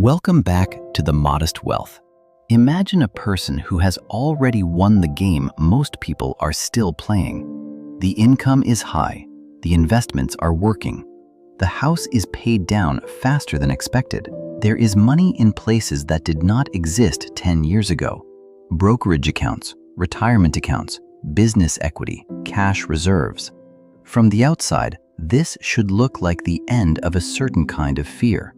Welcome back to The Modest Wealth. Imagine a person who has already won the game most people are still playing. The income is high, the investments are working, the house is paid down faster than expected. There is money in places that did not exist 10 years ago. Brokerage accounts, retirement accounts, business equity, cash reserves. From the outside, this should look like the end of a certain kind of fear.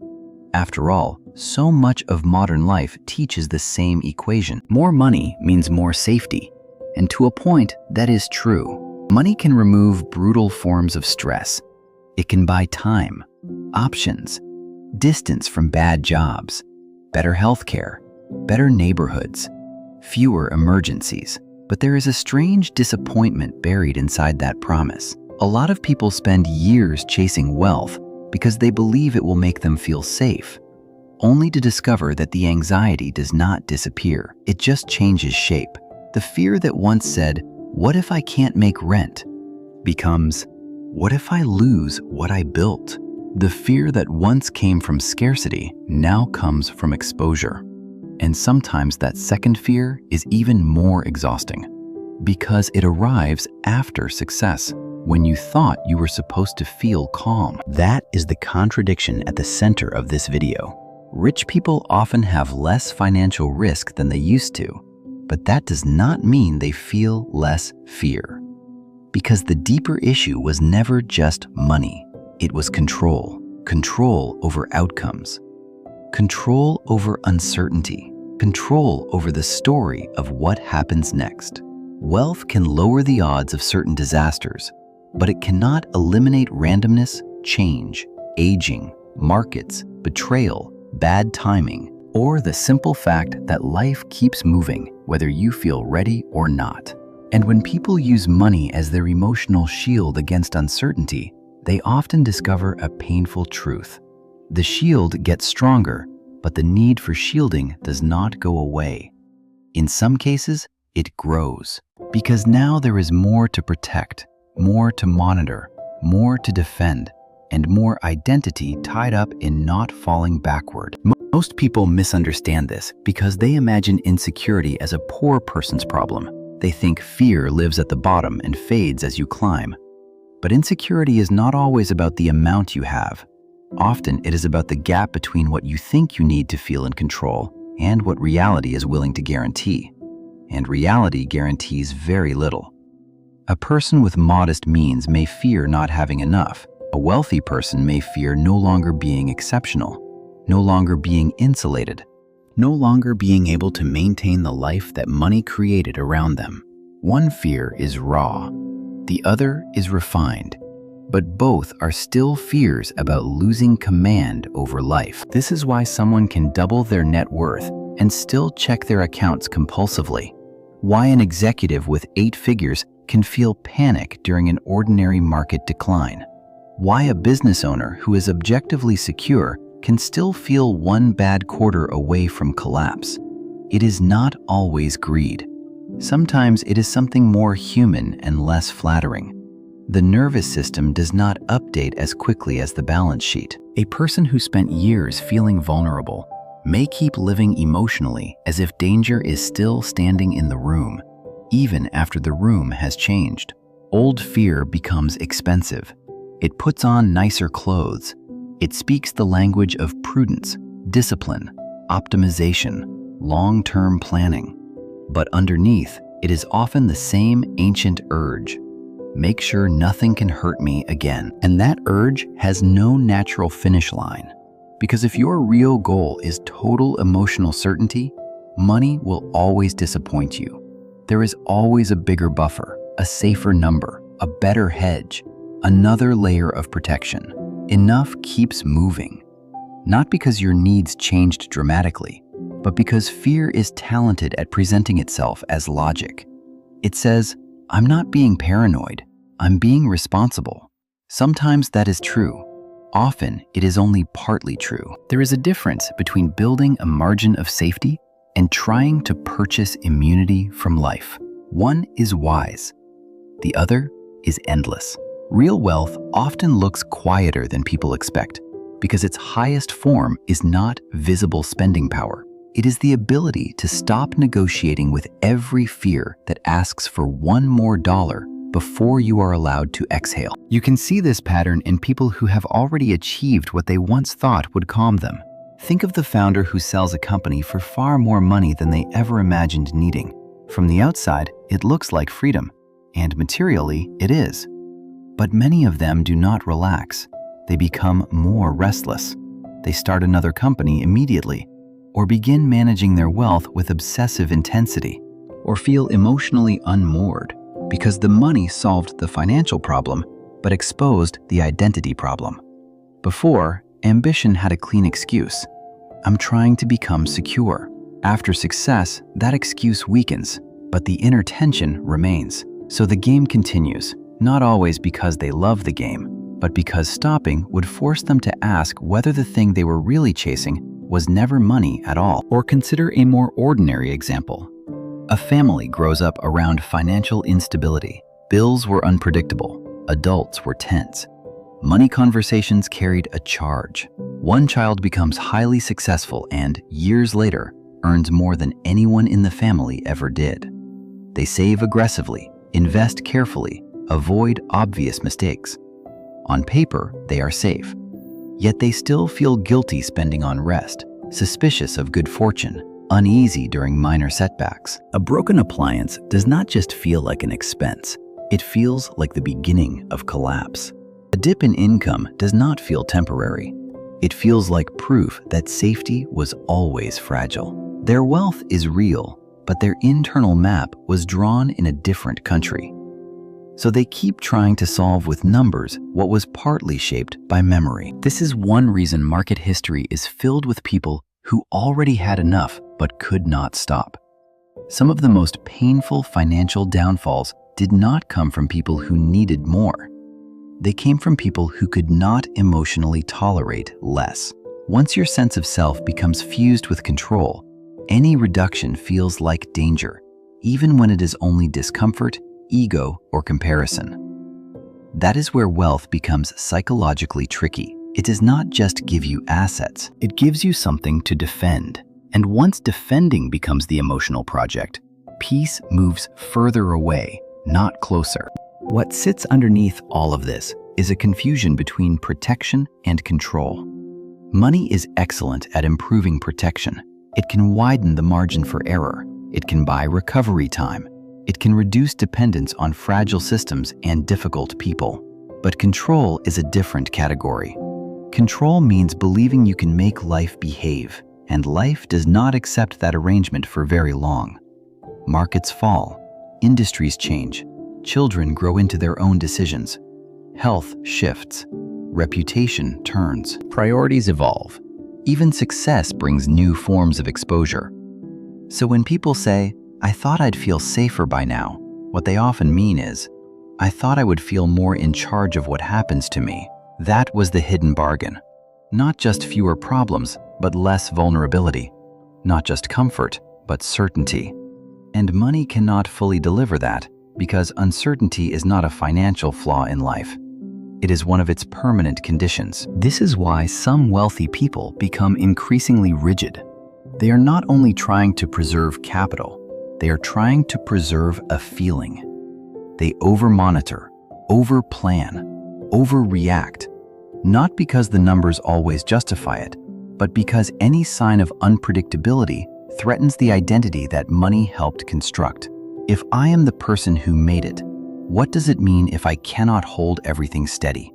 After all, so much of modern life teaches the same equation. More money means more safety. And to a point, that is true. Money can remove brutal forms of stress. It can buy time, options, distance from bad jobs, better healthcare, better neighborhoods, fewer emergencies. But there is a strange disappointment buried inside that promise. A lot of people spend years chasing wealth because they believe it will make them feel safe, only to discover that the anxiety does not disappear. It just changes shape. The fear that once said, "What if I can't make rent?" becomes, "What if I lose what I built?" The fear that once came from scarcity now comes from exposure. And sometimes that second fear is even more exhausting because it arrives after success, when you thought you were supposed to feel calm. That is the contradiction at the center of this video. Rich people often have less financial risk than they used to, but that does not mean they feel less fear. Because the deeper issue was never just money. It was control. Control over outcomes. Control over uncertainty. Control over the story of what happens next. Wealth can lower the odds of certain disasters, but it cannot eliminate randomness, change, aging, markets, betrayal, bad timing, or the simple fact that life keeps moving whether you feel ready or not. And when people use money as their emotional shield against uncertainty, they often discover a painful truth. The shield gets stronger, but the need for shielding does not go away. In some cases, it grows, because now there is more to protect, more to monitor, more to defend, and more identity tied up in not falling backward. Most people misunderstand this because they imagine insecurity as a poor person's problem. They think fear lives at the bottom and fades as you climb. But insecurity is not always about the amount you have. Often it is about the gap between what you think you need to feel in control and what reality is willing to guarantee. And reality guarantees very little. A person with modest means may fear not having enough. A wealthy person may fear no longer being exceptional, no longer being insulated, no longer being able to maintain the life that money created around them. One fear is raw, the other is refined, but both are still fears about losing command over life. This is why someone can double their net worth and still check their accounts compulsively. Why an executive with 8 figures can feel panic during an ordinary market decline. Why a business owner who is objectively secure can still feel one bad quarter away from collapse. It is not always greed. Sometimes it is something more human and less flattering. The nervous system does not update as quickly as the balance sheet. A person who spent years feeling vulnerable may keep living emotionally as if danger is still standing in the room, even after the room has changed. Old fear becomes expensive. It puts on nicer clothes. It speaks the language of prudence, discipline, optimization, long-term planning. But underneath, it is often the same ancient urge. Make sure nothing can hurt me again. And that urge has no natural finish line. Because if your real goal is total emotional certainty, money will always disappoint you. There is always a bigger buffer, a safer number, a better hedge, another layer of protection. Enough keeps moving. Not because your needs changed dramatically, but because fear is talented at presenting itself as logic. It says, "I'm not being paranoid, I'm being responsible." Sometimes that is true. Often it is only partly true. There is a difference between building a margin of safety and trying to purchase immunity from life. One is wise. The other is endless. Real wealth often looks quieter than people expect, because its highest form is not visible spending power. It is the ability to stop negotiating with every fear that asks for one more dollar before you are allowed to exhale. You can see this pattern in people who have already achieved what they once thought would calm them. Think of the founder who sells a company for far more money than they ever imagined needing. From the outside, it looks like freedom, and materially, it is. But many of them do not relax. They become more restless. They start another company immediately, or begin managing their wealth with obsessive intensity, or feel emotionally unmoored because the money solved the financial problem but exposed the identity problem. Before, ambition had a clean excuse. I'm trying to become secure. After success, that excuse weakens, but the inner tension remains. So the game continues, not always because they love the game, but because stopping would force them to ask whether the thing they were really chasing was never money at all. Or consider a more ordinary example. A family grows up around financial instability. Bills were unpredictable. Adults were tense. Money conversations carried a charge. One child becomes highly successful and, years later, earns more than anyone in the family ever did. They save aggressively, invest carefully, avoid obvious mistakes. On paper, they are safe. Yet they still feel guilty spending on rest, suspicious of good fortune, uneasy during minor setbacks. A broken appliance does not just feel like an expense. It feels like the beginning of collapse. A dip in income does not feel temporary. It feels like proof that safety was always fragile. Their wealth is real, but their internal map was drawn in a different country. So they keep trying to solve with numbers what was partly shaped by memory. This is one reason market history is filled with people who already had enough but could not stop. Some of the most painful financial downfalls did not come from people who needed more. They came from people who could not emotionally tolerate less. Once your sense of self becomes fused with control, any reduction feels like danger, even when it is only discomfort, ego, or comparison. That is where wealth becomes psychologically tricky. It does not just give you assets, it gives you something to defend. And once defending becomes the emotional project, peace moves further away, not closer. What sits underneath all of this is a confusion between protection and control. Money is excellent at improving protection. It can widen the margin for error. It can buy recovery time. It can reduce dependence on fragile systems and difficult people. But control is a different category. Control means believing you can make life behave, and life does not accept that arrangement for very long. Markets fall, industries change, children grow into their own decisions, health shifts, reputation turns, priorities evolve. Even success brings new forms of exposure. So when people say, "I thought I'd feel safer by now," what they often mean is, "I thought I would feel more in charge of what happens to me." That was the hidden bargain. Not just fewer problems, but less vulnerability. Not just comfort, but certainty. And money cannot fully deliver that, because uncertainty is not a financial flaw in life. It is one of its permanent conditions. This is why some wealthy people become increasingly rigid. They are not only trying to preserve capital, they are trying to preserve a feeling. They over-monitor, over-plan, overreact, not because the numbers always justify it, but because any sign of unpredictability threatens the identity that money helped construct. If I am the person who made it, what does it mean if I cannot hold everything steady?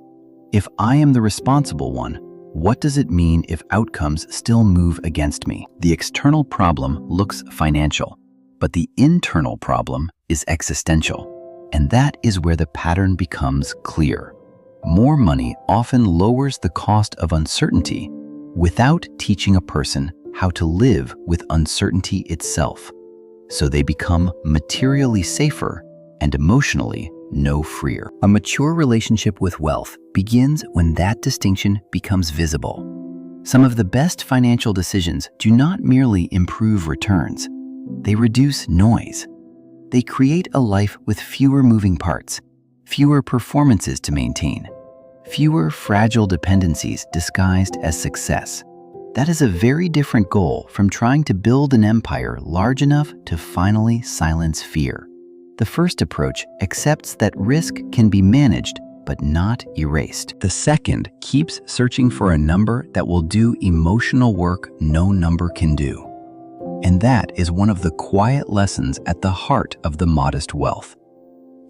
If I am the responsible one, what does it mean if outcomes still move against me? The external problem looks financial, but the internal problem is existential. And that is where the pattern becomes clear. More money often lowers the cost of uncertainty without teaching a person how to live with uncertainty itself. So they become materially safer and emotionally no freer. A mature relationship with wealth begins when that distinction becomes visible. Some of the best financial decisions do not merely improve returns, they reduce noise. They create a life with fewer moving parts, fewer performances to maintain, fewer fragile dependencies disguised as success. That is a very different goal from trying to build an empire large enough to finally silence fear. The first approach accepts that risk can be managed but not erased. The second keeps searching for a number that will do emotional work no number can do. And that is one of the quiet lessons at the heart of the modest wealth.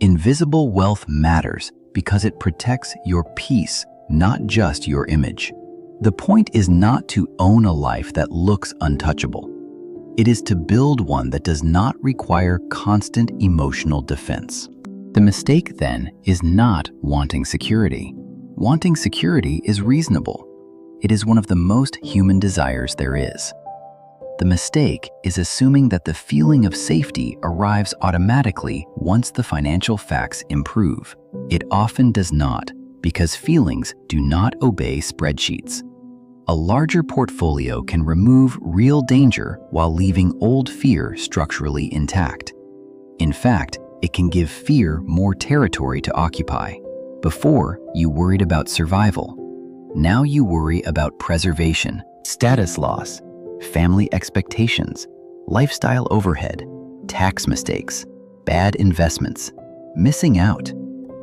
Invisible wealth matters because it protects your peace, not just your image. The point is not to own a life that looks untouchable. It is to build one that does not require constant emotional defense. The mistake, then, is not wanting security. Wanting security is reasonable. It is one of the most human desires there is. The mistake is assuming that the feeling of safety arrives automatically once the financial facts improve. It often does not, because feelings do not obey spreadsheets. A larger portfolio can remove real danger while leaving old fear structurally intact. In fact, it can give fear more territory to occupy. Before, you worried about survival. Now you worry about preservation, status loss, family expectations, lifestyle overhead, tax mistakes, bad investments, missing out,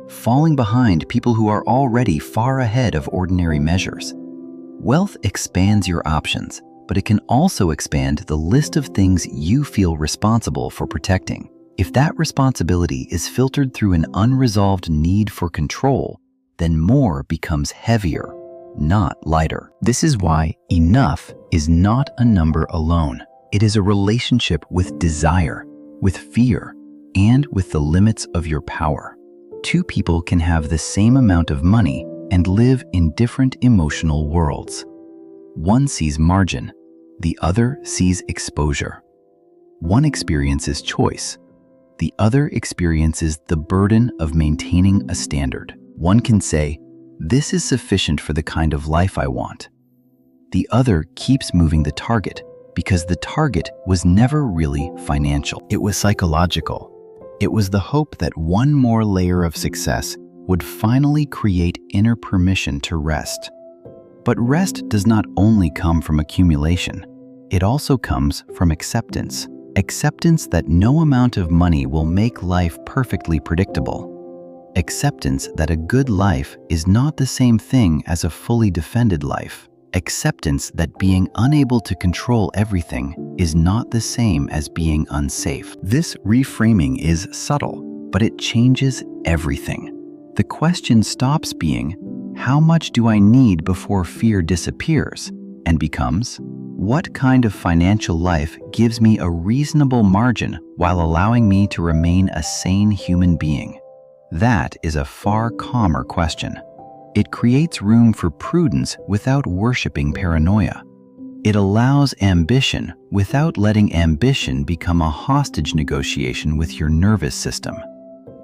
falling behind people who are already far ahead of ordinary measures. Wealth expands your options, but it can also expand the list of things you feel responsible for protecting. If that responsibility is filtered through an unresolved need for control, then more becomes heavier, not lighter. This is why enough is not a number alone. It is a relationship with desire, with fear, and with the limits of your power. Two people can have the same amount of money and live in different emotional worlds. One sees margin, the other sees exposure. One experiences choice, the other experiences the burden of maintaining a standard. One can say, "This is sufficient for the kind of life I want." The other keeps moving the target because the target was never really financial. It was psychological. It was the hope that one more layer of success would finally create inner permission to rest. But rest does not only come from accumulation. It also comes from acceptance. Acceptance that no amount of money will make life perfectly predictable. Acceptance that a good life is not the same thing as a fully defended life. Acceptance that being unable to control everything is not the same as being unsafe. This reframing is subtle, but it changes everything. The question stops being, "How much do I need before fear disappears?" and becomes, "What kind of financial life gives me a reasonable margin while allowing me to remain a sane human being?" That is a far calmer question. It creates room for prudence without worshiping paranoia. It allows ambition without letting ambition become a hostage negotiation with your nervous system.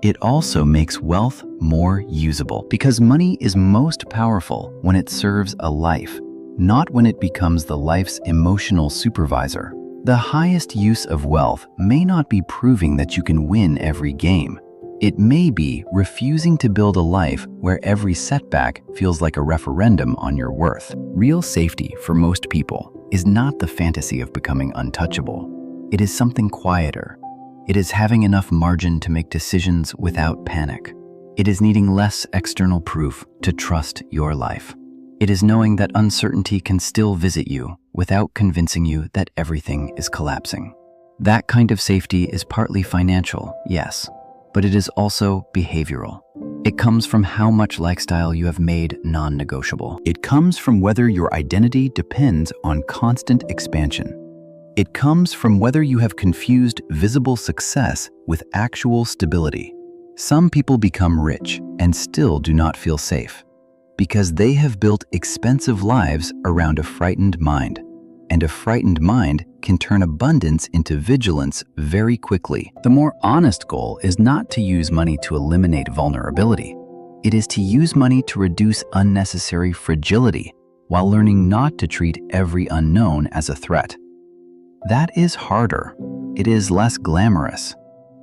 It also makes wealth more usable because money is most powerful when it serves a life, not when it becomes the life's emotional supervisor. The highest use of wealth may not be proving that you can win every game. It may be refusing to build a life where every setback feels like a referendum on your worth. Real safety for most people is not the fantasy of becoming untouchable. It is something quieter. It is having enough margin to make decisions without panic. It is needing less external proof to trust your life. It is knowing that uncertainty can still visit you without convincing you that everything is collapsing. That kind of safety is partly financial, yes, but it is also behavioral. It comes from how much lifestyle you have made non-negotiable. It comes from whether your identity depends on constant expansion. It comes from whether you have confused visible success with actual stability. Some people become rich and still do not feel safe because they have built expensive lives around a frightened mind. And a frightened mind can turn abundance into vigilance very quickly. The more honest goal is not to use money to eliminate vulnerability. It is to use money to reduce unnecessary fragility while learning not to treat every unknown as a threat. That is harder. It is less glamorous.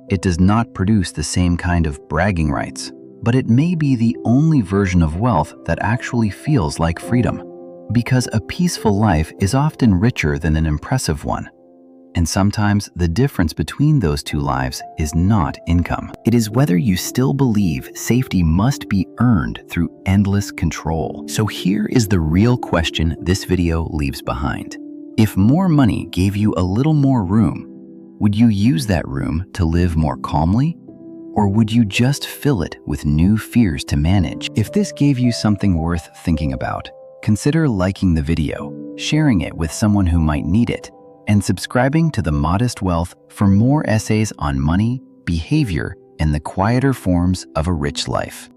It does not produce the same kind of bragging rights, but it may be the only version of wealth that actually feels like freedom. Because a peaceful life is often richer than an impressive one. And sometimes the difference between those two lives is not income. It is whether you still believe safety must be earned through endless control. So here is the real question this video leaves behind. If more money gave you a little more room, would you use that room to live more calmly? Or would you just fill it with new fears to manage? If this gave you something worth thinking about, consider liking the video, sharing it with someone who might need it, and subscribing to The Modest Wealth for more essays on money, behavior, and the quieter forms of a rich life.